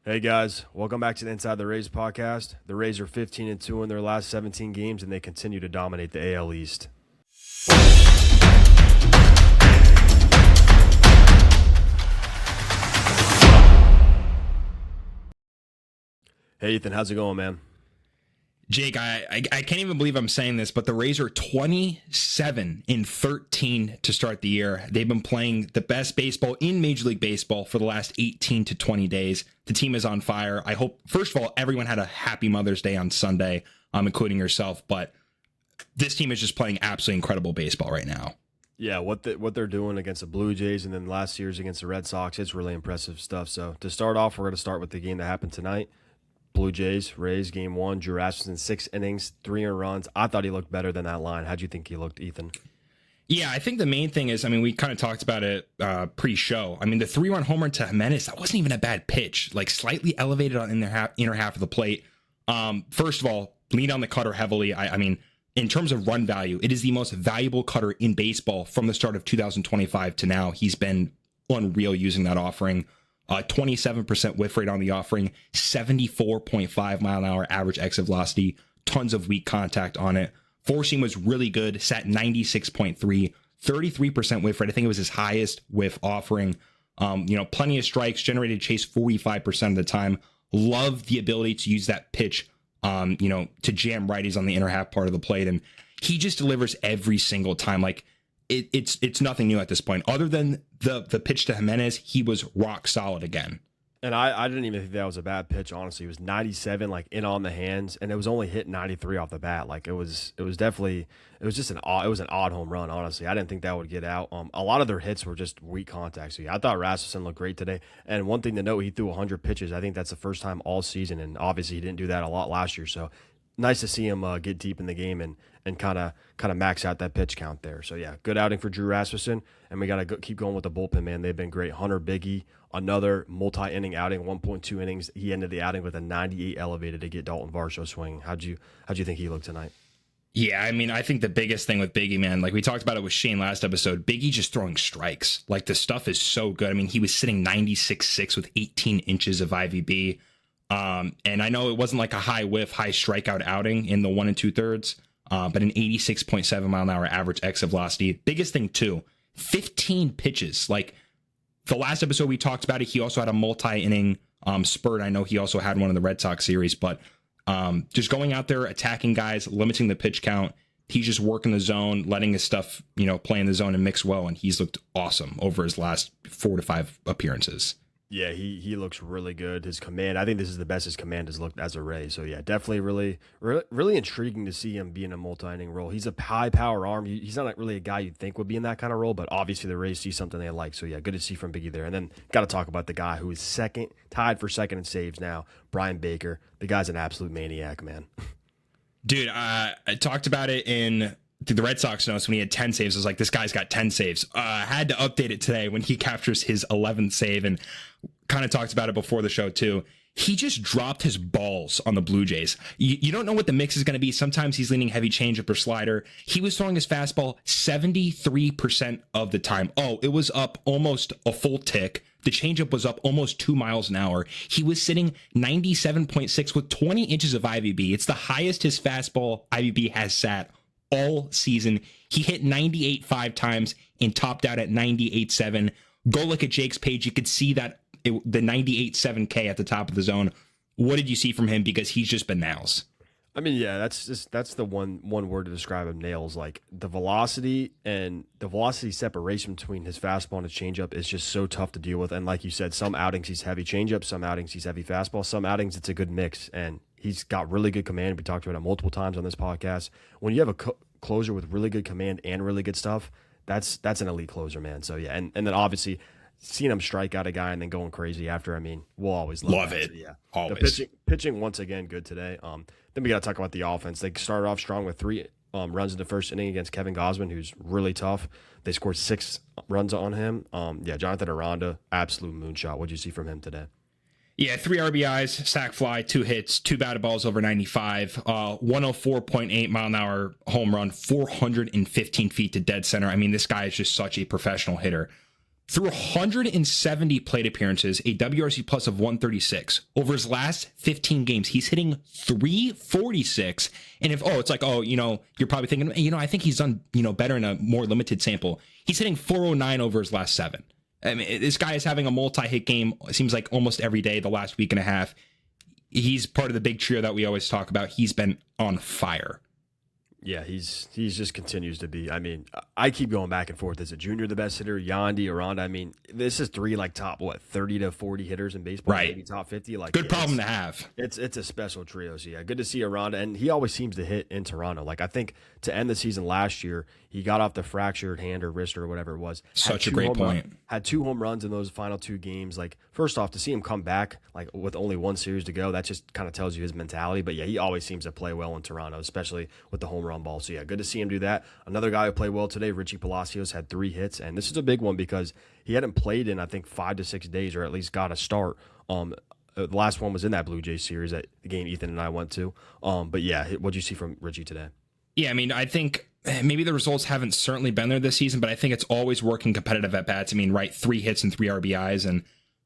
Hey guys, welcome back to the Inside the Rays podcast. The Rays are 15-2 in their last 17 games, and they continue to dominate the AL East. Hey Ethan, how's it going, man? Jake, I can't even believe I'm saying this, but the Rays are 27-13 to start the year. They've been playing the best baseball in Major League Baseball for the last 18 to 20 days. The team is on fire. I hope, first of all, everyone had a happy Mother's Day on Sunday, including yourself. But this team is just playing absolutely incredible baseball right now. Yeah, what they're doing against the Blue Jays and then last year's against the Red Sox, it's really impressive stuff. So to start off, we're going to start with the game that happened tonight. Blue Jays, Rays, game one. Drew Rasmussen, 6 innings, 3 earned runs. I thought he looked better than that line. How'd you think he looked, Ethan? Yeah, I think the main thing is, we kind of talked about it pre-show. The 3-run home run to Jimenez, that wasn't even a bad pitch. Like slightly elevated on in the inner half of the plate. First of all, lean on the cutter heavily. In terms of run value, it is the most valuable cutter in baseball from the start of 2025 to now. He's been unreal using that offering. 27% whiff rate on the offering, 74.5 mile an hour average exit velocity, tons of weak contact on it. Four seam was really good, sat 96.3, 33% whiff rate. I think it was his highest whiff offering. Plenty of strikes, generated chase 45% of the time. Love the ability to use that pitch, to jam righties on the inner half part of the plate. And he just delivers every single time. Like, it's nothing new at this point. Other than the pitch to Jimenez, he was rock solid again. And I didn't even think that was a bad pitch, honestly. It was 97, like in on the hands, and it was only hit 93 off the bat. Like it was just an odd home run, honestly. I didn't think that would get out. A lot of their hits were just weak contact. So yeah, I thought Rasmussen looked great today. And one thing to note, he threw 100 pitches. I think that's the first time all season, and obviously he didn't do that a lot last year. So nice to see him get deep in the game and kind of max out that pitch count there. So yeah, good outing for Drew Rasmussen, and we got to keep going with the bullpen, man. They've been great. Hunter Biggie, another multi-inning outing, 1.2 innings. He ended the outing with a 98 elevated to get Dalton Varsho swinging. How'd you think he looked tonight? Yeah, I think the biggest thing with Biggie, man, like we talked about it with Shane last episode, Biggie just throwing strikes. Like the stuff is so good. He was sitting 96.6 with 18 inches of IVB. And I know it wasn't like a high whiff, high strikeout outing in the 1 2/3, but an 86.7 mile an hour average exit velocity. Biggest thing too, 15 pitches. Like the last episode we talked about it, he also had a multi-inning spurt. I know he also had one in the Red Sox series, but just going out there, attacking guys, limiting the pitch count. He's just working the zone, letting his stuff, play in the zone and mix well. And he's looked awesome over his last 4 to 5 appearances. Yeah, he looks really good. His command, I think this is the best his command has looked as a Ray. So yeah, definitely really intriguing to see him be in a multi-inning role. He's a high power arm. He's not really a guy you'd think would be in that kind of role, but obviously the Rays see something they like. So yeah, good to see from Biggie there. And then got to talk about the guy who is tied for second in saves now, Bryan Baker. The guy's an absolute maniac, man. Dude, I talked about it in the Red Sox notes when he had 10 saves. I was like, this guy's got 10 saves. Had to update it today when he captures his 11th save, and kind of talked about it before the show too. He just dropped his balls on the Blue Jays. You don't know what the mix is going to be. Sometimes he's leaning heavy changeup or slider. He was throwing his fastball 73% of the time. Oh, it was up almost a full tick. The changeup was up almost 2 miles an hour. He was sitting 97.6 with 20 inches of IVB. It's the highest his fastball IVB has sat all season. He hit 98 5 times and topped out at 98.7. Go look at Jake's page. You could see that the 98.7K at the top of the zone. What did you see from him? Because he's just been nails. Yeah, that's the one word to describe him, nails. Like the velocity separation between his fastball and his changeup is just so tough to deal with. And like you said, some outings he's heavy changeup, some outings he's heavy fastball, some outings it's a good mix. And he's got really good command. We talked about it multiple times on this podcast. When you have a closer with really good command and really good stuff, that's an elite closer, man. So yeah, and then obviously seeing him strike out a guy and then going crazy after, we'll always love it. So, yeah, always. The pitching once again good today. Then we got to talk about the offense. They started off strong with 3 runs in the first inning against Kevin Gausman, who's really tough. They scored 6 runs on him. Jonathan Aranda, absolute moonshot. What'd you see from him today? Yeah, 3 RBIs, sac fly, 2 hits, 2 batted balls over 95, 104.8 mile an hour home run, 415 feet to dead center. This guy is just such a professional hitter. Through 170 plate appearances, a WRC plus of 136. Over his last 15 games, he's hitting 346. And it's like, you're probably thinking, I think he's done, better in a more limited sample. He's hitting 409 over his last 7. I mean, this guy is having a multi-hit game, it seems like almost every day the last week and a half. He's part of the big trio that we always talk about. He's been on fire. Yeah, he's just continues to be. I mean, I keep going back and forth. Is it Junior the best hitter? Yandy, Aranda? I mean, this is 3 top 30 to 40 hitters in baseball, right? Maybe top 50. Good problem to have. It's a special trio. So yeah, good to see Aranda, and he always seems to hit in Toronto. I think to end the season last year, he got off the fractured hand or wrist or whatever it was. Such a great point. Had 2 home runs in those final 2 games. First off, to see him come back with only 1 series to go, that just kind of tells you his mentality. But yeah, he always seems to play well in Toronto, especially with the home run ball. So yeah, good to see him do that. Another guy who played well today, Richie Palacios, had 3 hits, and this is a big one because he hadn't played in I think 5 to 6 days, or at least got a start. The last one was in that Blue Jays series, that the game Ethan and I went to. But yeah, what'd you see from Richie today? Yeah, I mean, I think maybe the results haven't certainly been there this season, but I think it's always working competitive at bats. I mean, 3 hits and 3 RBIs. And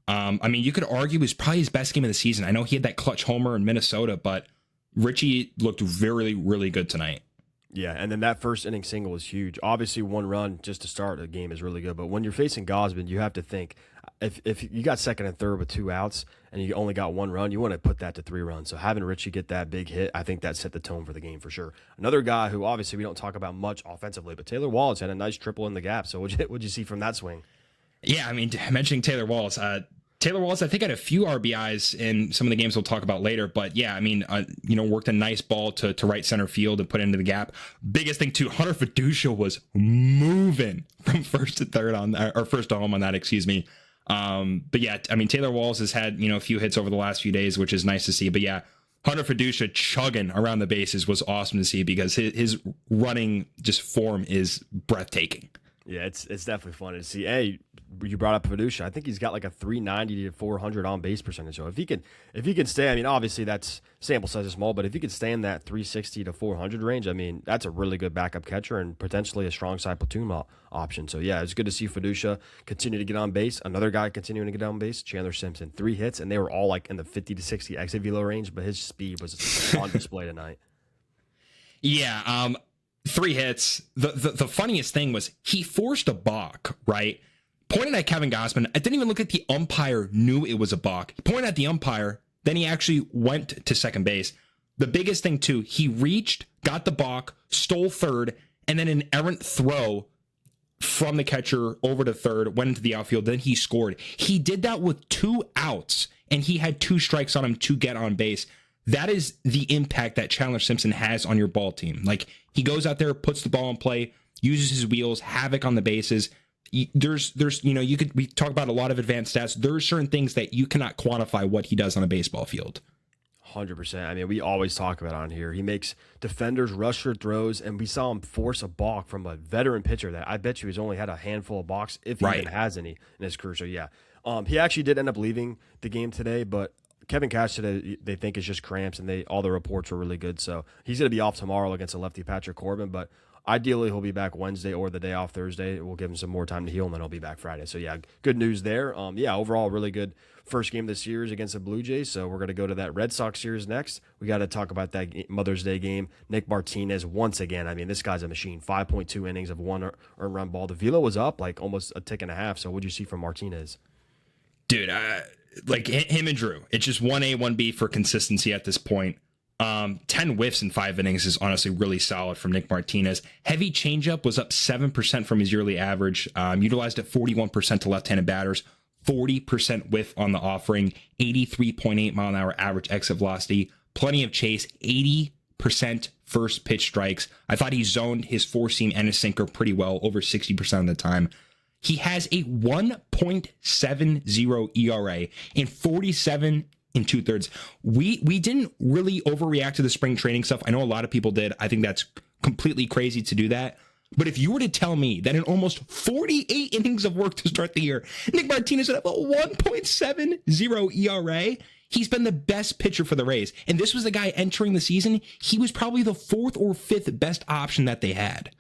I mean, you could argue it was probably his best game of the season. I know he had that clutch homer in Minnesota, but Richie looked really, really good tonight. Yeah, and then that first inning single was huge. Obviously, 1 run just to start a game is really good, but when you're facing Gausman, you have to think, if you got second and third with 2 outs and you only got 1 run, you want to put that to 3 runs. So having Richie get that big hit, I think that set the tone for the game for sure. Another guy who obviously we don't talk about much offensively, but Taylor Wallace had a nice triple in the gap. So what'd you see from that swing? Yeah, I mean, mentioning Taylor Wallace, I think had a few RBIs in some of the games we'll talk about later. But yeah, I mean, worked a nice ball to right center field and put into the gap. Biggest thing too, Hunter Fiducia was moving from first to third or first to home on that, excuse me. But yeah, I mean, Taylor Wallace has had, a few hits over the last few days, which is nice to see. But yeah, Hunter Fiducia chugging around the bases was awesome to see because his running just form is breathtaking. Yeah, it's definitely fun to see. Hey, you brought up Fiducia. I think he's got a 390 to 400 on base percentage. So if he can stay, I mean, obviously that's sample size is small, but if he could stay in that 360 to 400 range, I mean, that's a really good backup catcher and potentially a strong side platoon option. So yeah, it's good to see Fiducia continue to get on base. Another guy continuing to get on base, Chandler Simpson, 3 hits, and they were all in the 50 to 60 exit velo range, but his speed was on display tonight. Yeah, 3 hits. The funniest thing was he forced a balk, right? Pointed at Kevin Gausman. I didn't even look at the umpire, knew it was a balk. He pointed at the umpire, then he actually went to second base. The biggest thing too, he reached, got the balk, stole third, and then an errant throw from the catcher over to third, went into the outfield, then he scored. He did that with 2 outs, and he had 2 strikes on him to get on base. That is the impact that Chandler Simpson has on your ball team. He goes out there, puts the ball in play, uses his wheels, havoc on the bases. We talk about a lot of advanced stats. There's certain things that you cannot quantify what he does on a baseball field. 100%. I mean, we always talk about it on here. He makes defenders rush their throws, and we saw him force a balk from a veteran pitcher that I bet you he's only had a handful of balks, if he even has any in his career. So yeah, he actually did end up leaving the game today, but Kevin Cash today, they think is just cramps, and all the reports were really good. So he's going to be off tomorrow against a lefty Patrick Corbin, but ideally he'll be back Wednesday or the day off Thursday. We'll give him some more time to heal, and then he'll be back Friday. So yeah, good news there. Overall, really good first game of the series against the Blue Jays. So we're going to go to that Red Sox series next. We got to talk about that Mother's Day game. Nick Martinez once again. I mean, this guy's a machine. 5.2 innings of 1 earned run ball. The velo was up almost a tick and a half. So what'd you see from Martinez? Dude, him and Drew, it's just 1A, 1B for consistency at this point. 10 whiffs in 5 innings is honestly really solid from Nick Martinez. Heavy changeup was up 7% from his yearly average. Utilized at 41% to left-handed batters, 40% whiff on the offering, 83.8 mile an hour average exit velocity, plenty of chase, 80% first pitch strikes. I thought he zoned his 4-seam and his sinker pretty well, over 60% of the time. He has a 1.70 ERA in 47 and 2/3. We didn't really overreact to the spring training stuff. I know a lot of people did. I think that's completely crazy to do that. But if you were to tell me that in almost 48 innings of work to start the year, Nick Martinez would have a 1.70 ERA, he's been the best pitcher for the Rays. And this was the guy entering the season. He was probably the 4th or 5th best option that they had.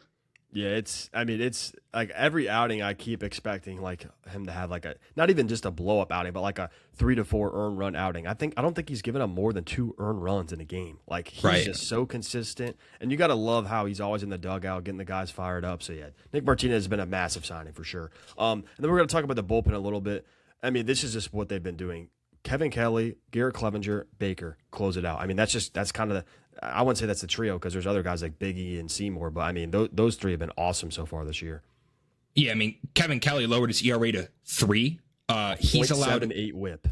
Yeah, I mean, it's like every outing I keep expecting like him to have like a, not even just a blow up outing, but like a 3 to 4 earned run outing. I don't think he's given up more than 2 earned runs in a game. Like he's Right. just so consistent, and you got to love how he's always in the dugout getting the guys fired up. So yeah, Nick Martinez has been a massive signing for sure. And then we're gonna talk about the bullpen a little bit. I mean, this is just what they've been doing. Kevin Kelly, Garrett Clevenger, Baker close it out. I mean, that's kind of the, I wouldn't say that's the trio because there's other guys like Biggie and Seymour, but I mean those three have been awesome so far this year. Yeah, I mean, Kevin Kelly lowered his ERA to 3. He's allowed 0.78 whip.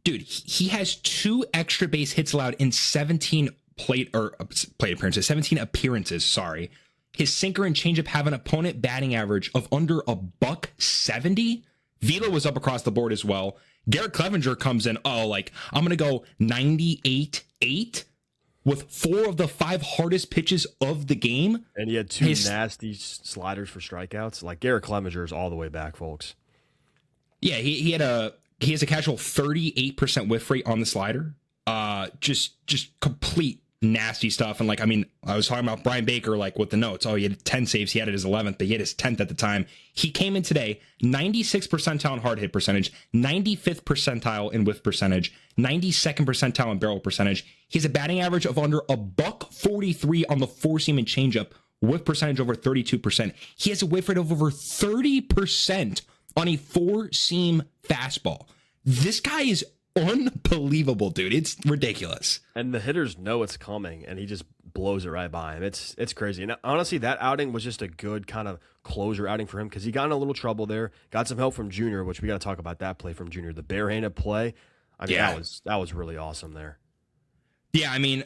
Dude, he has 2 extra base hits allowed in 17 plate appearances, 17 appearances, sorry. His sinker and changeup have an opponent batting average of under $170. Velo was up across the board as well. Garrett Clevenger comes in, I'm going to go 98-8 with 4 of the 5 hardest pitches of the game. And he had 2 nasty sliders for strikeouts. Like Garrett Clevenger is all the way back, folks. Yeah, he has a casual 38% whiff rate on the slider. Just complete nasty stuff. And I was talking about Bryan Baker, with the notes. Oh, he had 10 saves. He had his 11th, but he had his 10th at the time. He came in today, 96th percentile in hard hit percentage, 95th percentile in whiff percentage, 92nd percentile in barrel percentage. He has a batting average of under $143 on the 4-seam and changeup, whiff percentage over 32%. He has a whiff rate of over 30% on a 4-seam fastball. This guy is unbelievable, dude. It's ridiculous. And the hitters know it's coming, and he just blows it right by him. It's crazy. And honestly, that outing was just a good kind of closure outing for him because he got in a little trouble there. Got some help from Junior, which we got to talk about that play from Junior. The barehanded play. I mean, that was really awesome there. Yeah, I mean,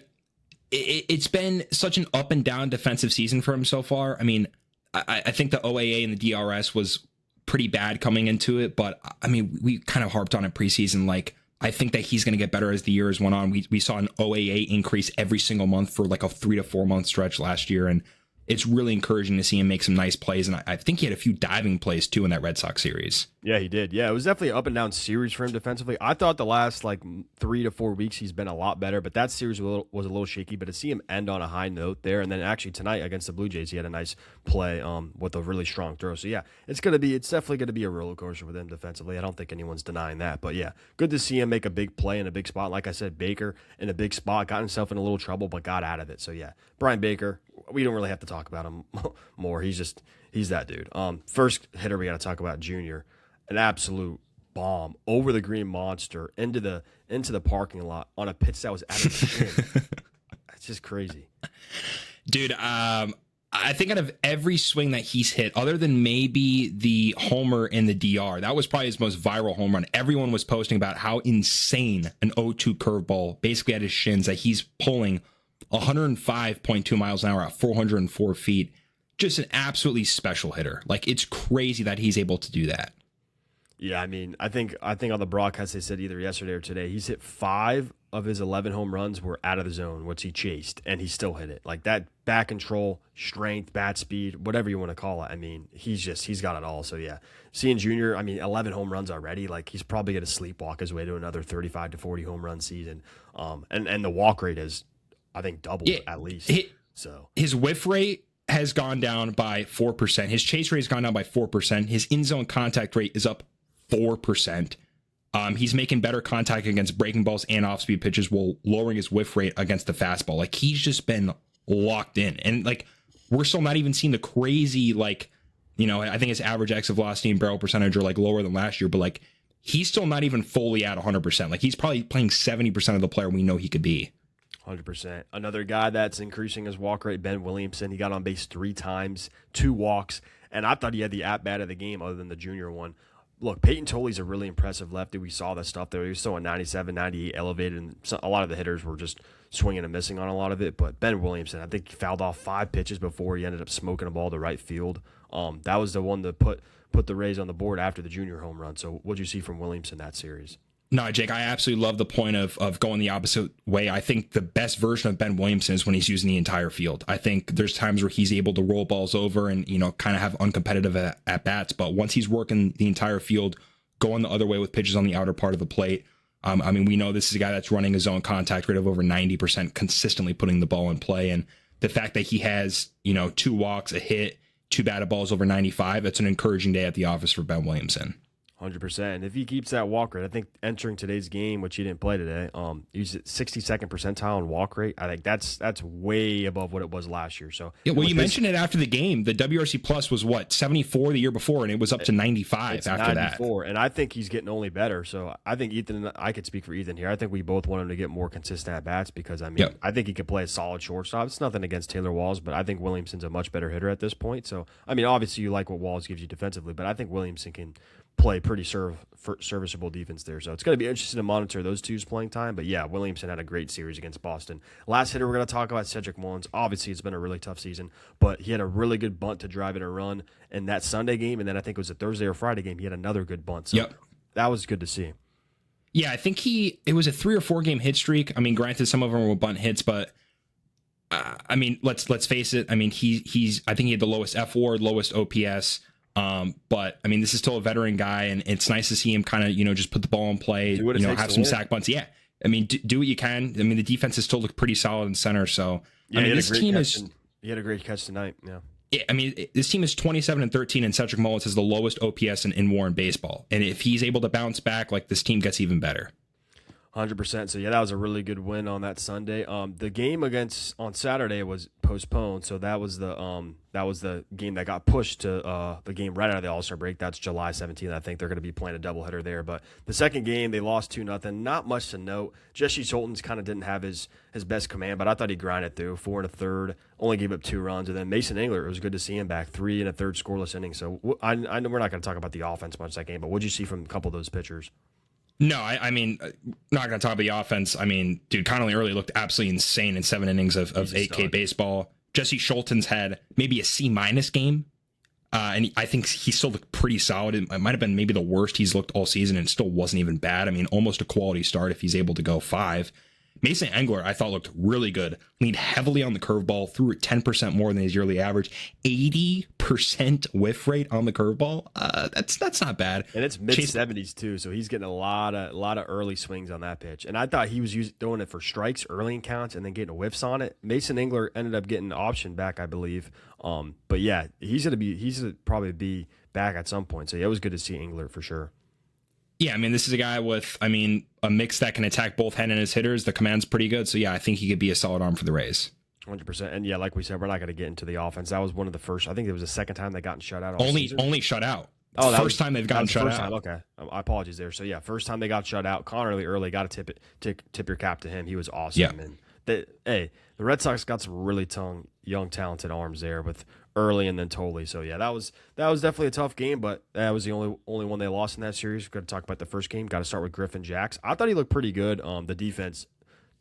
it's been such an up and down defensive season for him so far. I mean, I think the OAA and the DRS was pretty bad coming into it, but I mean, we kind of harped on it preseason. I think that he's going to get better as the years went on. We saw an OAA increase every single month for a 3 to 4 month stretch last year, and it's really encouraging to see him make some nice plays. And I think he had a few diving plays too in that Red Sox series. Yeah, he did. Yeah, it was definitely an up and down series for him defensively. I thought the last 3 to 4 weeks he's been a lot better, but that series was a little shaky. But to see him end on a high note there, and then actually tonight against the Blue Jays, he had a nice play with a really strong throw. So yeah, it's definitely gonna be a roller coaster with him defensively. I don't think anyone's denying that. But yeah, good to see him make a big play in a big spot. Like I said, Baker in a big spot got himself in a little trouble, but got out of it. So yeah, Bryan Baker, we don't really have to talk about him more. He's that dude. First hitter we got to talk about, Junior. An absolute bomb over the green monster into the parking lot on a pitch that was out of the chin. It's just crazy, dude. I think out of every swing that he's hit, other than maybe the homer in the DR, that was probably his most viral home run. Everyone was posting about how insane an 0-2 curveball basically at his shins that he's pulling 105.2 miles an hour at 404 feet. Just an absolutely special hitter. It's crazy that he's able to do that. Yeah, I mean, I think on the broadcast they said either yesterday or today he's hit 5 of his 11 home runs were out of the zone, which he chased, and he still hit it. That bat control, strength, bat speed, whatever you want to call it. I mean, he's got it all. So yeah, seeing Junior, I mean, 11 home runs already. He's probably going to sleepwalk his way to another 35 to 40 home run season. And the walk rate is, I think, doubled at least. So his whiff rate has gone down by 4%. His chase rate has gone down by 4%. His in-zone contact rate is up 4%. He's making better contact against breaking balls and off-speed pitches while lowering his whiff rate against the fastball. He's just been locked in. And, we're still not even seeing the crazy, I think his average exit velocity and barrel percentage are, lower than last year. But, he's still not even fully at 100%. He's probably playing 70% of the player we know he could be. 100%. Another guy that's increasing his walk rate, Ben Williamson. He got on base 3 times, 2 walks, and I thought he had the at-bat of the game other than the Junior one. Look, Peyton Tolley's a really impressive lefty. We saw that stuff there. He was throwing 97, 98 elevated, and a lot of the hitters were just swinging and missing on a lot of it. But Ben Williamson, I think he fouled off 5 pitches before he ended up smoking a ball to right field. That was the one that put the Rays on the board after the Junior home run. So what'd you see from Williamson that series? No, Jake, I absolutely love the point of going the opposite way. I think the best version of Ben Williamson is when he's using the entire field. I think there's times where he's able to roll balls over and, kind of have uncompetitive at bats. But once he's working the entire field, going the other way with pitches on the outer part of the plate, I mean, we know this is a guy that's running his own contact rate of over 90%, consistently putting the ball in play. And the fact that he has, 2 walks, a hit, 2 batted balls over 95. That's an encouraging day at the office for Ben Williamson. 100%. And if he keeps that walk rate, I think entering today's game, which he didn't play today, he's at 62nd percentile in walk rate. I think that's way above what it was last year. So yeah, well, you mentioned it after the game. The WRC plus was what, 74 the year before, and it was up to 95 after 94, and I think he's getting only better. So I think Ethan, I could speak for Ethan here. I think we both want him to get more consistent at bats because I think he could play a solid shortstop. It's nothing against Taylor Walls, but I think Williamson's a much better hitter at this point. So obviously you like what Walls gives you defensively, but I think Williamson can play pretty serviceable defense there. So it's going to be interesting to monitor those two's playing time. But yeah, Williamson had a great series against Boston. Last hitter we're going to talk about, Cedric Mullins. Obviously, it's been a really tough season, but he had a really good bunt to drive in a run in that Sunday game. And then I think it was a Thursday or Friday game, he had another good bunt. So that was good to see. Yeah, I think it was a 3 or 4 game hit streak. I mean, granted, some of them were bunt hits, but let's face it. I mean, I think he had the lowest F-WAR, lowest OPS. But this is still a veteran guy, and it's nice to see him kind of, just put the ball in play, have some sack bunts. Yeah. Do what you can. The defense has still looked pretty solid in center. So, he had a great catch tonight. Yeah. Yeah, this team is 27-13, and Cedric Mullins has the lowest OPS in WAR in baseball. And if he's able to bounce back, this team gets even better. 100%. So yeah, that was a really good win on that Sunday. The game on Saturday was postponed, so that was the game that got pushed to the game right out of the All-Star break. That's July 17th. I think they're going to be playing a doubleheader there. But the second game, they lost 2-0. Not much to note. Jesse Scholten's kind of didn't have his best command, but I thought he grinded through 4 1/3, only gave up 2 runs, and then Mason Engler. It was good to see him back 3 1/3 scoreless innings. So I know we're not going to talk about the offense much that game, but what did you see from a couple of those pitchers? No, not going to talk about the offense. Dude, Connolly early looked absolutely insane in 7 innings of 8K baseball. Jesse Scholten's had maybe a C- game. And I think he still looked pretty solid. It might have been maybe the worst he's looked all season, and it still wasn't even bad. Almost a quality start if he's able to go 5. Mason Engler, I thought, looked really good. Leaned heavily on the curveball, threw it 10% more than his yearly average. 80% whiff rate on the curveball. That's not bad. And it's mid-70s too, so he's getting a lot of early swings on that pitch. And I thought he was throwing it for strikes early in counts and then getting whiffs on it. Mason Engler ended up getting the option back, I believe. But yeah, he's gonna probably be back at some point. So yeah, it was good to see Engler for sure. Yeah, this is a guy with, a mix that can attack both hand and his hitters. The command's pretty good. So, yeah, I think he could be a solid arm for the Rays. 100%. And, yeah, like we said, we're not going to get into the offense. That was one of the first. I think it was the second time they gotten shut out. Only shut out. Oh, first time they've gotten shut out. Okay. I apologize there. So, yeah, first time they got shut out. Connerly early, got to tip your cap to him. He was awesome. Yeah. And the Red Sox got some really young, talented arms there with Early and then Tolley. So yeah, that was definitely a tough game, but that was the only one they lost in that series. We're going to talk about the first game. Got to start with Griffin Jax. I thought he looked pretty good. The defense,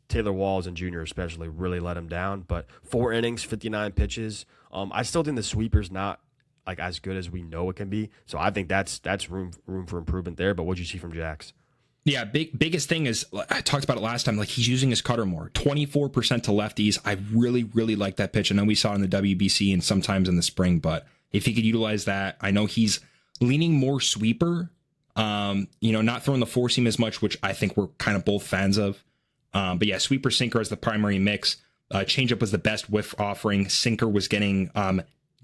Taylor Walls and Jr. especially, really let him down. But 4 innings, 59 pitches. I still think the sweeper's not as good as we know it can be. So I think that's room for improvement there. But what'd you see from Jax? Yeah, biggest thing is, I talked about it last time, he's using his cutter more. 24% to lefties. I really, really like that pitch. I know we saw it in the WBC and sometimes in the spring, but if he could utilize that, I know he's leaning more sweeper, not throwing the 4-seam as much, which I think we're kind of both fans of. But yeah, sweeper sinker as the primary mix. Changeup was the best whiff offering. Sinker was getting,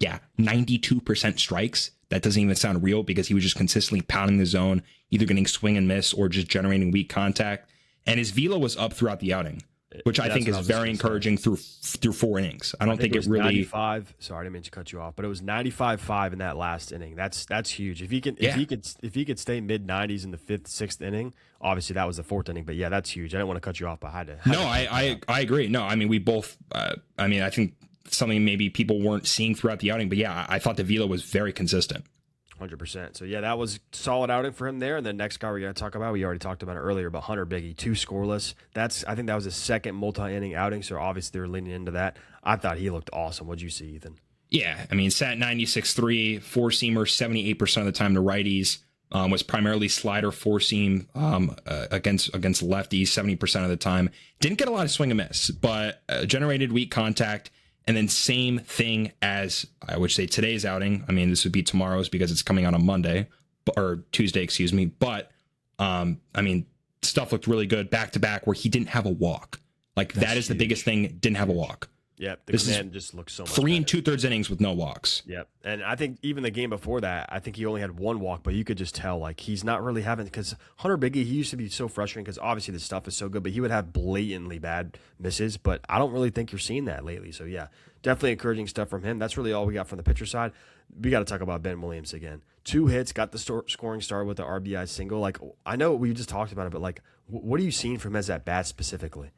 92% strikes. That doesn't even sound real because he was just consistently pounding the zone, either getting swing and miss or just generating weak contact. And his velo was up throughout the outing, which I think is very encouraging through 4 innings. I don't think it really 95. Sorry, I didn't mean to cut you off, but it was 95.5 in that last inning. That's huge. If he could stay mid 90s in the 5th, 6th inning, obviously that was the 4th inning. But yeah, that's huge. I didn't want to cut you off, but I had to. No, I agree. No, we both. I think something maybe people weren't seeing throughout the outing, but yeah, I thought the velo was very consistent. 100%. So yeah, that was solid outing for him there. And the next guy we're going to talk about, we already talked about it earlier, but Hunter Biggie, 2 scoreless. I think that was his second multi-inning outing, so obviously they're leaning into that. I thought he looked awesome. What'd you see, Ethan? Yeah, sat 96.3, 4-seamer 78% of the time to righties. Was primarily slider 4-seam against lefties 70% of the time. Didn't get a lot of swing and miss, but generated weak contact. And then same thing as, I would say, today's outing. This would be tomorrow's because it's coming out on Monday, or Tuesday, excuse me. But, stuff looked really good back-to-back where he didn't have a walk. That is the biggest thing, didn't have a walk. Yep, the This command is just looks so much 3 better. 2/3 innings with no walks. Yep. And I think even the game before that, I think he only had one walk, but you could just tell like he's not really having, because Hunter Biggie, he used to be so frustrating because obviously the stuff is so good, but he would have blatantly bad misses. But I don't really think you're seeing that lately. So yeah, definitely encouraging stuff from him. That's really all we got from the pitcher side. We got to talk about Ben Williams again. 2 hits, got the scoring start with the RBI single. Like, I know we just talked about it, but like, what are you seeing from him as at bat specifically?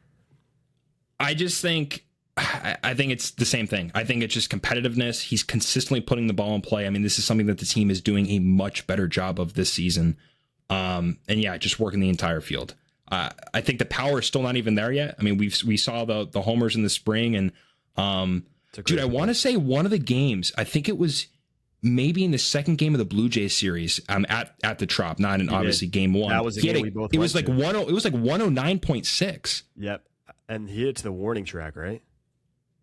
I just think. I think it's the same thing. I think it's just competitiveness. He's consistently putting the ball in play. I mean, this is something that the team is doing a much better job of this season. And yeah, just working the entire field. I think the power is still not even there yet. I mean, we saw the homers in the spring, and dude, I want to say one of the games, I think it was maybe in the second game of the Blue Jays series, at the Trop, not in obviously game one. That was the game we both it was went like to. It was like 109.6. Yep. And he hit to the warning track, right?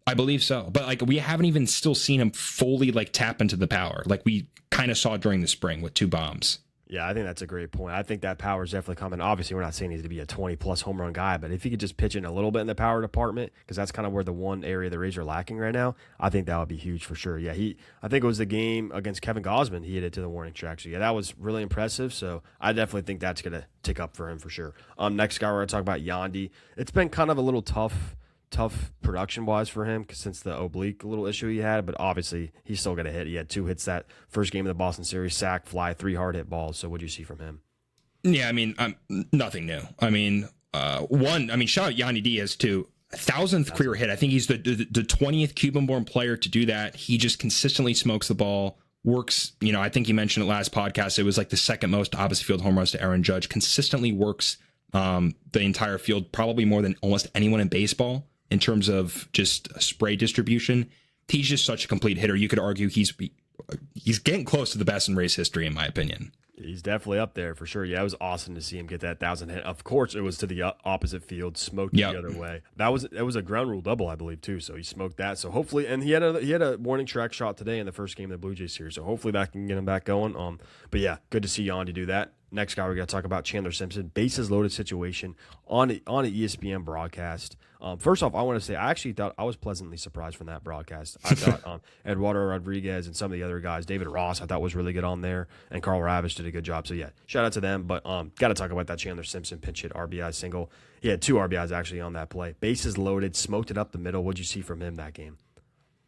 I believe so. But like we haven't even still seen him fully like tap into the power like we kind of saw during the spring with 2 bombs. Yeah, I think that's a great point. I think that power is definitely coming. Obviously, we're not saying he's to be a 20-plus home run guy, but if he could just pitch in a little bit in the power department, because that's kind of where the one area the Rays are lacking right now, I think that would be huge for sure. Yeah, I think it was the game against Kevin Gausman, he hit it to the warning track. So, yeah, that was really impressive. So, I definitely think that's going to tick up for him for sure. Next guy, we're going to talk about Yandy. It's been kind of a little tough production-wise for him since the oblique little issue he had, but obviously he's still going to hit. He had 2 hits that first game of the Boston series, sack, fly, 3 hard hit balls. So what do you see from him? Yeah, I mean, nothing new. I mean, shout out Yandy Diaz to 1,000th career hit. I think he's the 20th Cuban-born player to do that. He just consistently smokes the ball, works, I think you mentioned it last podcast, it was like the second most opposite field home runs to Aaron Judge, consistently works the entire field, probably more than almost anyone in baseball. In terms of just spray distribution, he's just such a complete hitter. You could argue he's getting close to the best in race history, in my opinion. He's definitely up there for sure. Yeah, it was awesome to see him get that 1,000 hit. Of course, it was to the opposite field, smoked the other way. It was a ground rule double, I believe, too. So he smoked that. So hopefully, and he had a warning track shot today in the first game of the Blue Jays series. So hopefully that can get him back going. But yeah, good to see Yandy do that. Next guy, we got to talk about Chandler Simpson. Bases loaded situation on an ESPN broadcast. First off, I want to say I actually thought I was pleasantly surprised from that broadcast. I thought Eduardo Rodriguez and some of the other guys, David Ross, I thought was really good on there, and Carl Ravish did a good job. So yeah, shout out to them. But got to talk about that Chandler Simpson pinch hit RBI single. He had 2 RBIs actually on that play. Bases loaded, smoked it up the middle. What'd you see from him that game?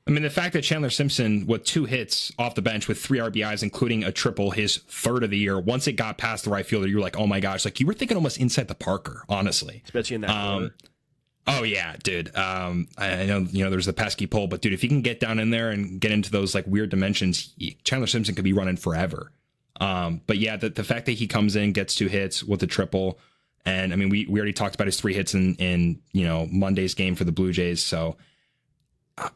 I mean, the fact that Chandler Simpson, with 2 hits off the bench with 3 RBIs, including a triple, his 3rd of the year, once it got past the right fielder, you were like, oh my gosh, like you were thinking almost inside the Parker, honestly. Especially in that oh yeah, dude. I know, there's the pesky pole, but dude, if he can get down in there and get into those like weird dimensions, Chandler Simpson could be running forever. But yeah, the fact that he comes in, gets 2 hits with a triple, and I mean, we already talked about his 3 hits in Monday's game for the Blue Jays, so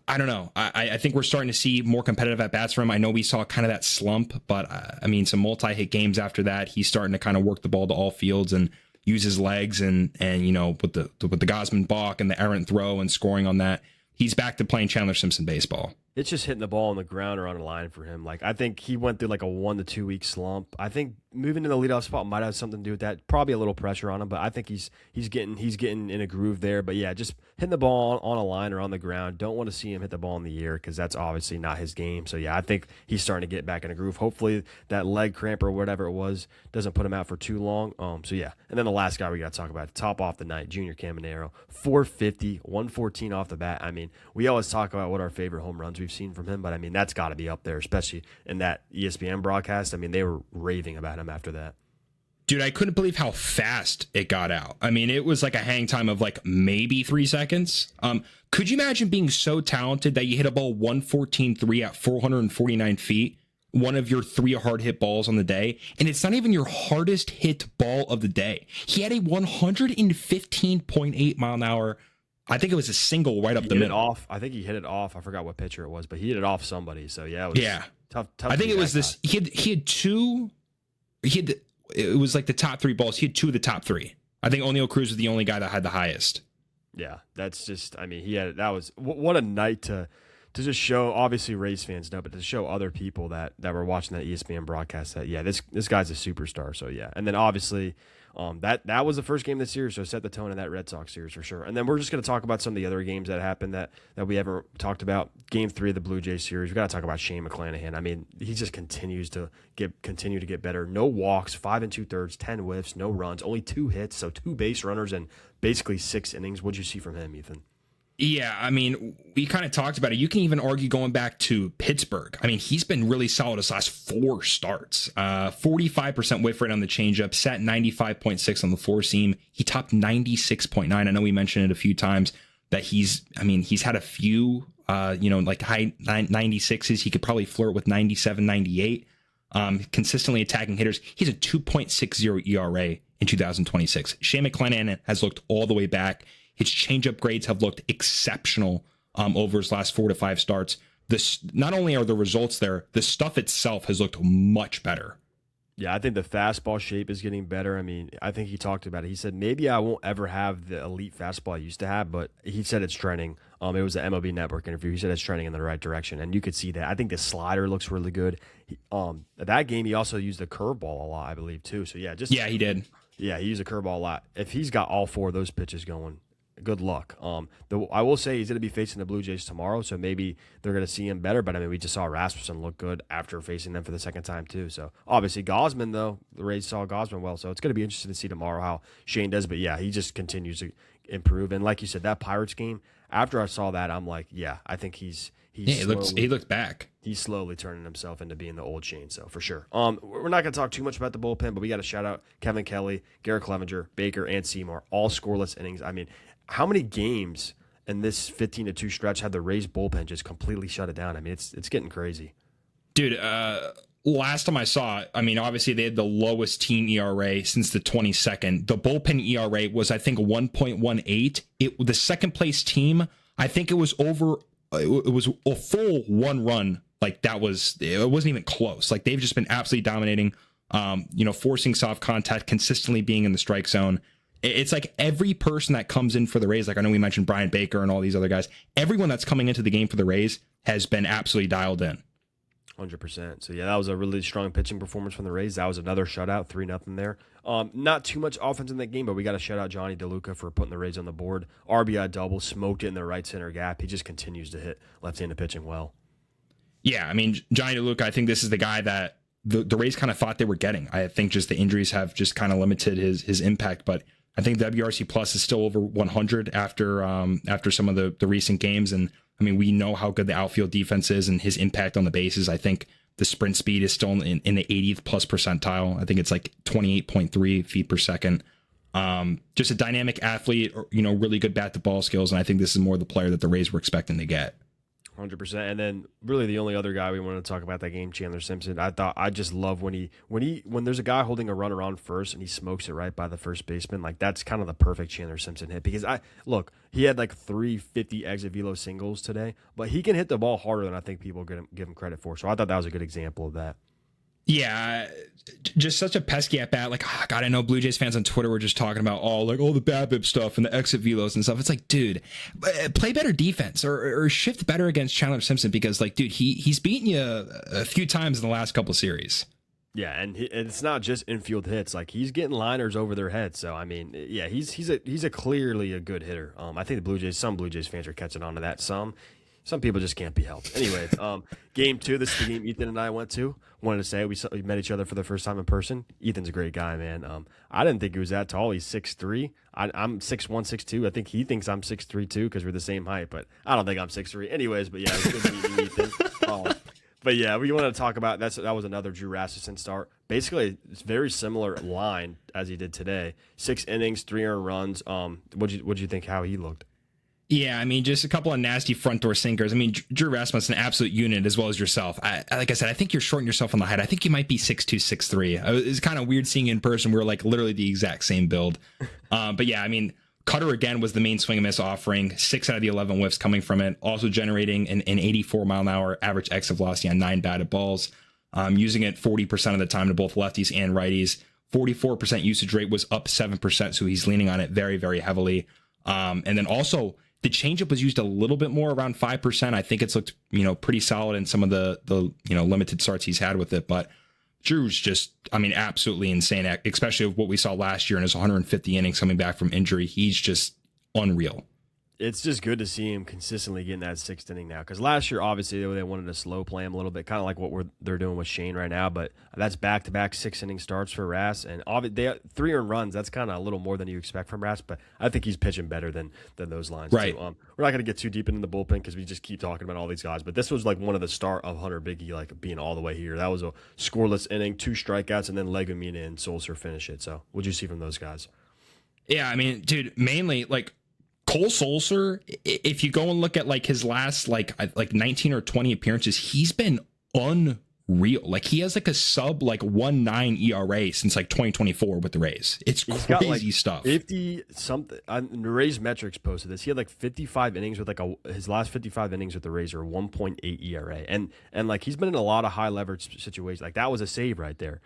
I don't know. I think we're starting to see more competitive at bats from him. I know we saw kind of that slump, but I mean, some multi-hit games after that, he's starting to kind of work the ball to all fields and use his legs and with the Gausman balk and the errant throw and scoring on that, he's back to playing Chandler Simpson baseball. It's just hitting the ball on the ground or on a line for him. Like I think he went through like a 1 to 2 week slump. I think moving to the leadoff spot might have something to do with that. Probably a little pressure on him, but I think he's getting in a groove there. But yeah, just hitting the ball on a line or on the ground. Don't want to see him hit the ball in the air because that's obviously not his game. So yeah, I think he's starting to get back in a groove. Hopefully that leg cramp or whatever it was doesn't put him out for too long. So yeah, and then the last guy we got to talk about, top off the night, Junior Caminero, 450, 114 off the bat. I mean, we always talk about what our favorite home runs we've seen from him, but I mean that's got to be up there, especially in that ESPN broadcast. I mean they were raving about him after that. Dude, I couldn't believe how fast it got out. I mean, it was like a hang time of like maybe 3 seconds. Could you imagine being so talented that you hit a ball 114.3 at 449 feet, one of your 3 hard hit balls on the day, and it's not even your hardest hit ball of the day? He had a 115.8 mile an hour. I think it was a single right up the middle. I think he hit it off. I forgot what pitcher it was, but he hit it off somebody. So yeah, it was tough. I think it was this. He had 2. It was like the top 3 balls. He had 2 of the top 3. I think O'Neal Cruz was the only guy that had the highest. Yeah, that's just. I mean, that was what a night to to just show, obviously Rays fans know, but to show other people that were watching that ESPN broadcast that, yeah, this guy's a superstar. So, yeah. And then obviously that was the first game of the series, so set the tone in that Red Sox series for sure. And then we're just going to talk about some of the other games that happened that we haven't talked about. Game 3 of the Blue Jays series, we got to talk about Shane McClanahan. I mean, he just continues to get better. No walks, 5 2/3, 10 whiffs, no runs, only 2 hits, so 2 base runners and basically 6 innings. What'd you see from him, Ethan? Yeah, I mean, we kind of talked about it. You can even argue going back to Pittsburgh. I mean, he's been really solid his last 4 starts. 45% whiff rate on the changeup, sat 95.6 on the 4-seam. He topped 96.9. I know we mentioned it a few times that he's had a few, like high 96s. He could probably flirt with 97, 98. Consistently attacking hitters. He's a 2.60 ERA in 2026. Shane McClanahan has looked all the way back. His changeup grades have looked exceptional over his last 4 to 5 starts. Not only are the results there, the stuff itself has looked much better. Yeah, I think the fastball shape is getting better. I mean, I think he talked about it. He said, maybe I won't ever have the elite fastball I used to have, but he said it's trending. It was the MLB Network interview. He said it's trending in the right direction, and you could see that. I think the slider looks really good. That game, he also used the curveball a lot, I believe, too. So, yeah. He did. Yeah, he used a curveball a lot. If he's got all 4 of those pitches going, good luck. I will say he's going to be facing the Blue Jays tomorrow, so maybe they're going to see him better. But, I mean, we just saw Rasmussen look good after facing them for the second time, too. So, obviously, Gausman, though, the Rays saw Gausman well. So, it's going to be interesting to see tomorrow how Shane does. But, yeah, he just continues to improve. And, like you said, that Pirates game, after I saw that, I'm like, yeah, I think he looked back. He's slowly turning himself into being the old Shane, so for sure. We're not going to talk too much about the bullpen, but we got to shout out Kevin Kelly, Garrett Clevenger, Baker, and Seymour, all scoreless innings. I mean, how many games in this 15-2 stretch had the Rays bullpen just completely shut it down? I mean, it's getting crazy. Dude, last time I saw it, I mean, obviously they had the lowest team ERA since the 22nd. The bullpen ERA was, I think, 1.18. The second place team, I think it was a full 1 run. Like it wasn't even close. Like they've just been absolutely dominating, forcing soft contact, consistently being in the strike zone. It's like every person that comes in for the Rays, like I know we mentioned Bryan Baker and all these other guys, everyone that's coming into the game for the Rays has been absolutely dialed in. 100%. So, yeah, that was a really strong pitching performance from the Rays. That was another shutout, 3-0 there. Not too much offense in that game, but we got to shout out Johnny DeLuca for putting the Rays on the board. RBI double, smoked it in the right center gap. He just continues to hit left-handed pitching well. Yeah, I mean, Johnny DeLuca, I think this is the guy that the Rays kind of thought they were getting. I think just the injuries have just kind of limited his impact, but I think WRC Plus is still over 100 after some of the recent games. And I mean, we know how good the outfield defense is and his impact on the bases. I think the sprint speed is still in the 80th plus percentile. I think it's like 28.3 feet per second. Just a dynamic athlete, really good bat to ball skills. And I think this is more the player that the Rays were expecting to get. 100%. And then really the only other guy we wanted to talk about that game, Chandler Simpson. I just love when there's a guy holding a runner on first and he smokes it right by the first baseman. Like that's kind of the perfect Chandler Simpson hit because he had like 350 exit velo singles today, but he can hit the ball harder than I think people give him credit for. So I thought that was a good example of that. Yeah, just such a pesky at bat. Like, oh, God, I know Blue Jays fans on Twitter were just talking about all the BABIP stuff and the exit velos and stuff. It's like, dude, play better defense or shift better against Chandler Simpson because, like, dude, he's beaten you a few times in the last couple series. Yeah, and it's not just infield hits. Like he's getting liners over their heads. So I mean, yeah, he's a clearly a good hitter. I think some Blue Jays fans are catching on to that. Some people just can't be helped. Anyways, game 2, this is the game Ethan and I went to. Wanted to say we met each other for the first time in person. Ethan's a great guy, man. I didn't think he was that tall. He's 6'3". I'm 6'1", 6'2". I think he thinks I'm 6'3", too, because we're the same height. But I don't think I'm 6'3". Anyways, but yeah, it was good meeting you, Ethan. But yeah, we want to talk about that was another Drew Rasmussen start. Basically, it's very similar line as he did today. 6 innings, 3 earned runs. What'd you think how he looked? Yeah, I mean, just a couple of nasty front door sinkers. I mean, Drew Rasmussen, an absolute unit as well as yourself. Like I said, I think you're shorting yourself on the height. I think you might be 6'2", 6'3". It's kind of weird seeing you in person. We're like literally the exact same build. But yeah, I mean, Cutter again was the main swing and miss offering. 6 out of the 11 whiffs coming from it. Also generating an 84 mile an hour average exit velocity on 9 batted balls. Using it 40% of the time to both lefties and righties. 44% usage rate was up 7%. So he's leaning on it very, very heavily. And then also The changeup was used a little bit more, around 5%. I think it's looked, pretty solid in some of the limited starts he's had with it. But Drew's just, absolutely insane, especially what we saw last year in his 150 innings coming back from injury. He's just unreal. It's just good to see him consistently getting that sixth inning now. Because last year, obviously, they wanted to slow play him a little bit, kind of like what they're doing with Shane right now. But that's back-to-back six-inning starts for Rass. And they 3 earned runs. That's kind of a little more than you expect from Rass. But I think he's pitching better than those lines. Right. Too. We're not going to get too deep into the bullpen because we just keep talking about all these guys. But this was like one of the start of Hunter Biggie like being all the way here. That was a scoreless inning, 2 strikeouts, and then Legumina and Sulser finish it. So what'd you see from those guys? Yeah, dude, mainly like Cole Sulser, if you go and look at like his last like 19 or 20 appearances, he's been unreal. Like he has like a sub like 1.9 ERA since like 2024 with the Rays. It's he's crazy got like stuff. 50 something. The Rays metrics posted this. He had like 55 innings with his last 55 innings with the Rays are 1.8 ERA, and like he's been in a lot of high leverage situations. Like that was a save right there.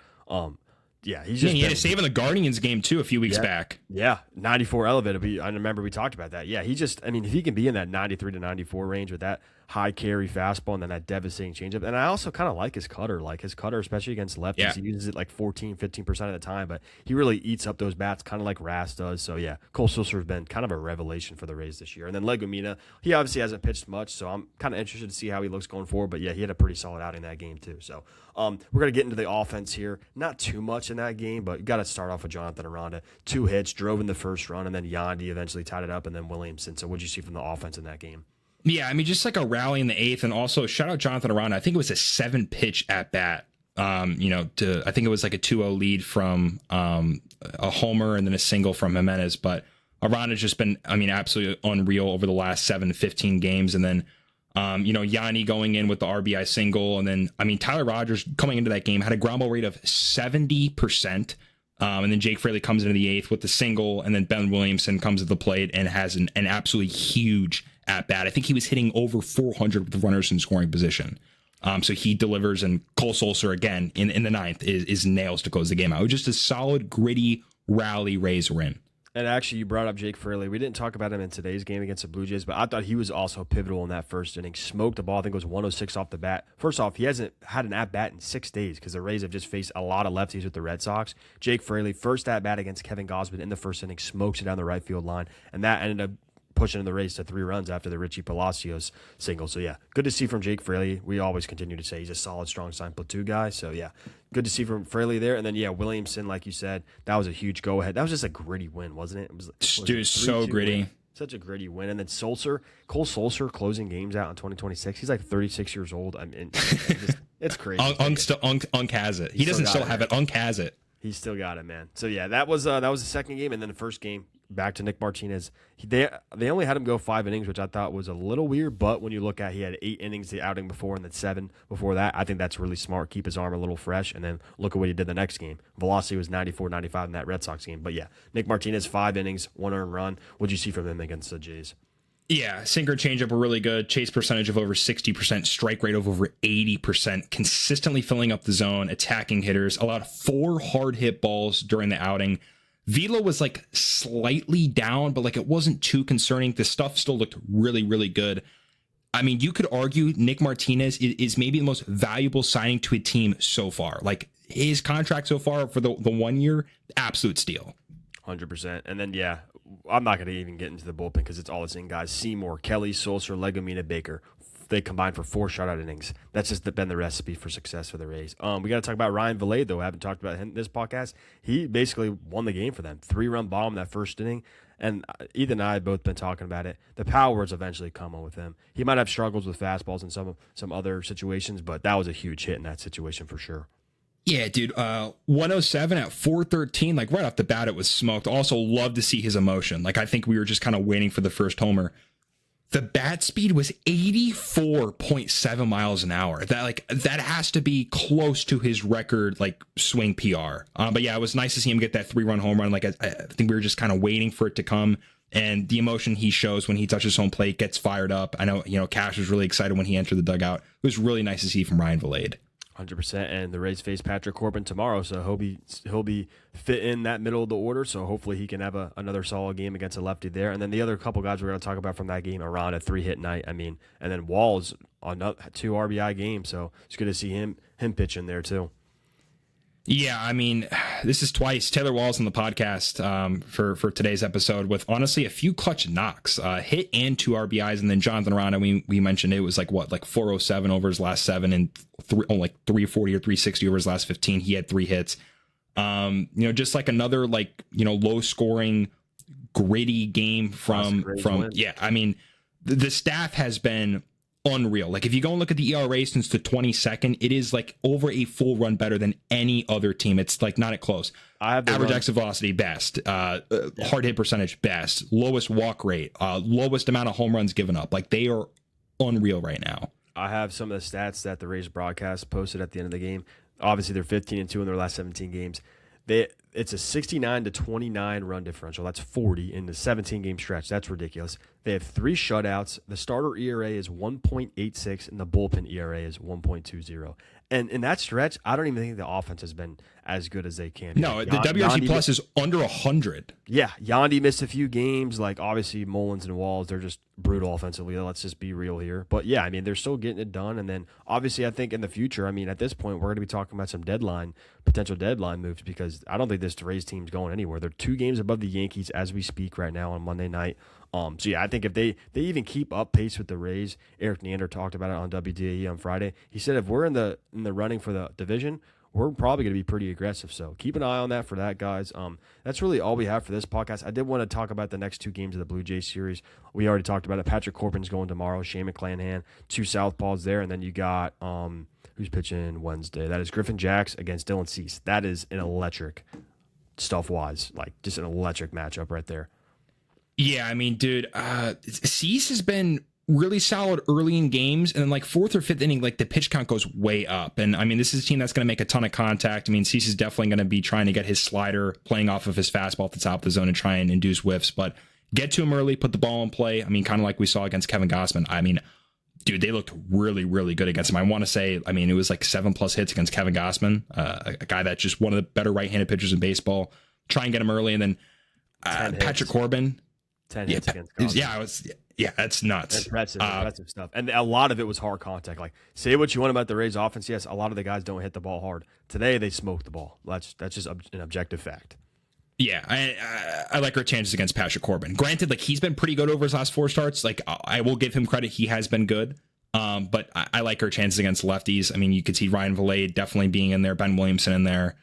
Yeah, he had a save in the Guardians game too a few weeks back. Yeah, 94 elevated. I remember we talked about that. Yeah, if he can be in that 93 to 94 range with that high carry fastball and then that devastating changeup. And I also kind of like his cutter. Like his cutter, especially against lefties, he uses it like 14, 15% of the time, but he really eats up those bats kind of like Rass does. So yeah, Cole Sulser has been kind of a revelation for the Rays this year. And then Legumina, he obviously hasn't pitched much, so I'm kind of interested to see how he looks going forward. But yeah, he had a pretty solid outing that game too. So we're going to get into the offense here. Not too much in that game, but you got to start off with Jonathan Aranda. 2 hits, drove in the first run, and then Yandy eventually tied it up, and then Williamson. So what'd you see from the offense in that game? Yeah, just like a rally in the 8th, and also shout out Jonathan Aranda. I think it was a 7-pitch at bat. I think it was like a 2-0 lead from a homer and then a single from Jimenez. But Aranda's just been, absolutely unreal over the last 7 to 15 games. And then, Yanni going in with the RBI single, and then Tyler Rogers coming into that game had a ground ball rate of 70%. And then Jake Fraley comes into the 8th with the single, and then Ben Williamson comes to the plate and has an absolutely huge at bat. I think he was hitting over 400 with runners in scoring position. So he delivers, and Cole Sulser again in the 9th is nails to close the game out. It was just a solid, gritty rally Rays win. And actually, you brought up Jake Fraley. We didn't talk about him in today's game against the Blue Jays, but I thought he was also pivotal in that first inning. Smoked the ball. I think it was 106 off the bat. First off, he hasn't had an at-bat in 6 days because the Rays have just faced a lot of lefties with the Red Sox. Jake Fraley, first at-bat against Kevin Gausman in the first inning, smokes it down the right field line, and that ended up pushing the Rays to 3 runs after the Richie Palacios single. So, yeah, good to see from Jake Fraley. We always continue to say he's a solid, strong sign platoon guy. So, yeah, good to see from Fraley there. And then, yeah, Williamson, like you said, that was a huge go-ahead. That was just a gritty win, wasn't it? It was so gritty. Win. Such a gritty win. And then Cole Sulser closing games out in 2026. He's like 36 years old. It's crazy. Unk has it. He doesn't still have it. Unk has it. He's still got it, man. So, yeah, that was the second game. And then the first game, back to Nick Martinez. They only had him go 5 innings, which I thought was a little weird. But when you look at, he had 8 innings the outing before and then 7 before that. I think that's really smart. Keep his arm a little fresh. And then look at what he did the next game. Velocity was 94, 95 in that Red Sox game. But yeah, Nick Martinez, 5 innings, 1 earned run. What'd you see from him against the Jays? Yeah, sinker changeup were really good. Chase percentage of over 60%, strike rate of over 80%, consistently filling up the zone, attacking hitters, allowed 4 hard hit balls during the outing. Velo was like slightly down, but like it wasn't too concerning. The stuff still looked really, really good. You could argue Nick Martinez is maybe the most valuable signing to a team so far. Like his contract so far for the 1 year, absolute steal. 100%. And then, yeah, I'm not going to even get into the bullpen because it's all the same guys. Seymour, Kelly, Sulser, Legumina, Baker. They combined for 4 shutout innings. That's just been the recipe for success for the Rays. We got to talk about Ryan Vilade, though. I haven't talked about him in this podcast. He basically won the game for them. 3-run bomb that first inning. And Ethan and I have both been talking about it. The power is eventually coming with him. He might have struggles with fastballs in some other situations, but that was a huge hit in that situation for sure. Yeah, dude. 107 at 413. Like right off the bat, it was smoked. Also, love to see his emotion. Like I think we were just kind of waiting for the first homer. The bat speed was 84.7 miles an hour. That has to be close to his record, like swing PR. But yeah, it was nice to see him get that 3-run home run. Like I think we were just kind of waiting for it to come. And the emotion he shows when he touches home plate, gets fired up. I know, Cash was really excited when he entered the dugout. It was really nice to see from Ryan Vilade. 100%. And the Rays face Patrick Corbin tomorrow, so he'll be fit in that middle of the order. So hopefully he can have another solid game against a lefty there. And then the other couple guys we're going to talk about from that game, Aranda, 3-hit night. I mean, and then Walls on 2 RBI game. So it's good to see him pitch in there too. Yeah, I mean, this is twice Taylor Walls on the podcast for today's episode with honestly a few clutch knocks, hit and 2 RBIs, and then Jonathan Aranda. We mentioned it was like 407 over his last 7 and 340 or 360 over his last 15. He had 3 hits. Just like another low scoring, gritty game from yeah. I mean, the staff has been unreal. Like if you go and look at the ERA since the 22nd, it is like over a full run better than any other team. It's like not at close. I have average exit velocity best, hard hit percentage best, lowest walk rate, lowest amount of home runs given up. Like they are unreal right now. I have some of the stats that the Rays broadcast posted at the end of the game. Obviously, they're 15-2 in their last 17 games. It's a 69-29 run differential. That's 40 in the 17-game stretch. That's ridiculous. They have 3 shutouts. The starter ERA is 1.86, and the bullpen ERA is 1.20. And in that stretch, I don't even think the offense has been as good as they can. No, the WRC plus is under 100. Yeah, Yandy missed a few games. Like, obviously, Mullins and Walls, they're just brutal offensively. Let's just be real here. But, yeah, I mean, they're still getting it done. And then, obviously, I think in the future, I mean, at this point, we're going to be talking about some potential deadline moves because I don't think this Rays team's going anywhere. They're 2 games above the Yankees as we speak right now on Monday night. So, yeah, I think if they even keep up pace with the Rays, Eric Neander talked about it on WDAE on Friday. He said if we're in the running for the division, we're probably going to be pretty aggressive. So keep an eye on that for that, guys. That's really all we have for this podcast. I did want to talk about the next 2 games of the Blue Jays series. We already talked about it. Patrick Corbin's going tomorrow. Shane McClanahan, 2 southpaws there. And then you got who's pitching Wednesday? That is Griffin Jacks against Dylan Cease. That is an electric stuff-wise, like just an electric matchup right there. Yeah, I mean, dude, Cease has been really solid early in games, and then like 4th or 5th inning, like the pitch count goes way up. And I mean, this is a team that's going to make a ton of contact. I mean, Cease is definitely going to be trying to get his slider playing off of his fastball at the top of the zone and try and induce whiffs, but get to him early, put the ball in play. I mean, kind of like we saw against Kevin Gausman. I mean, dude, they looked really, really good against him. I want to say, I mean, it was like 7+ hits against Kevin Gausman, a guy that's just one of the better right-handed pitchers in baseball. Try and get him early, and then Patrick Corbin. 10 hits against Gausman. Yeah, that's nuts. Impressive stuff. And a lot of it was hard contact. Like, say what you want about the Rays offense. Yes, a lot of the guys don't hit the ball hard. Today, they smoked the ball. That's just an objective fact. Yeah, I like our chances against Patrick Corbin. Granted, like he's been pretty good over his last 4 starts. Like I will give him credit. He has been good. But I like our chances against lefties. I mean, you could see Ryan Valade definitely being in there, Ben Williamson in there.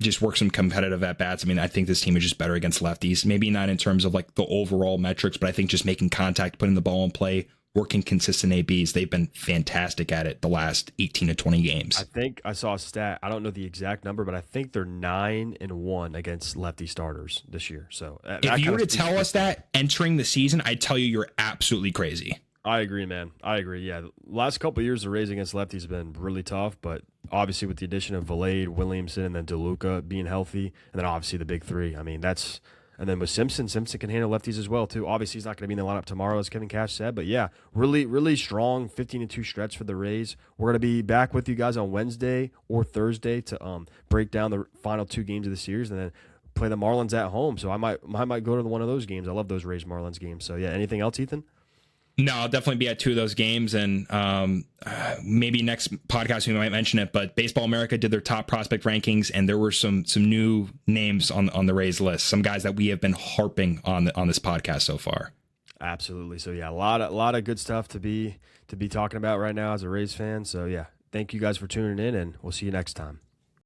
Just work some competitive at-bats. I mean, I think this team is just better against lefties. Maybe not in terms of like the overall metrics, but I think just making contact, putting the ball in play, working consistent ABs. They've been fantastic at it the last 18 to 20 games. I think I saw a stat. I don't know the exact number, but I think they're 9-1 against lefty starters this year. So if you were to tell us that entering the season, I'd tell you you're absolutely crazy. I agree, man. I agree. Yeah, the last couple of years, the Rays against lefties have been really tough, but obviously with the addition of Valade, Williamson, and then DeLuca being healthy, and then obviously the big 3. I mean, and then with Simpson can handle lefties as well, too. Obviously, he's not going to be in the lineup tomorrow, as Kevin Cash said, but yeah, really, really strong 15-2 stretch for the Rays. We're going to be back with you guys on Wednesday or Thursday to break down the final 2 games of the series, and then play the Marlins at home. So I might go to one of those games. I love those Rays Marlins games. So yeah, anything else, Ethan? No, I'll definitely be at 2 of those games, and maybe next podcast we might mention it. But Baseball America did their top prospect rankings, and there were some new names on the Rays list. Some guys that we have been harping on this podcast so far. Absolutely. So yeah, a lot of good stuff to be talking about right now as a Rays fan. So yeah, thank you guys for tuning in, and we'll see you next time.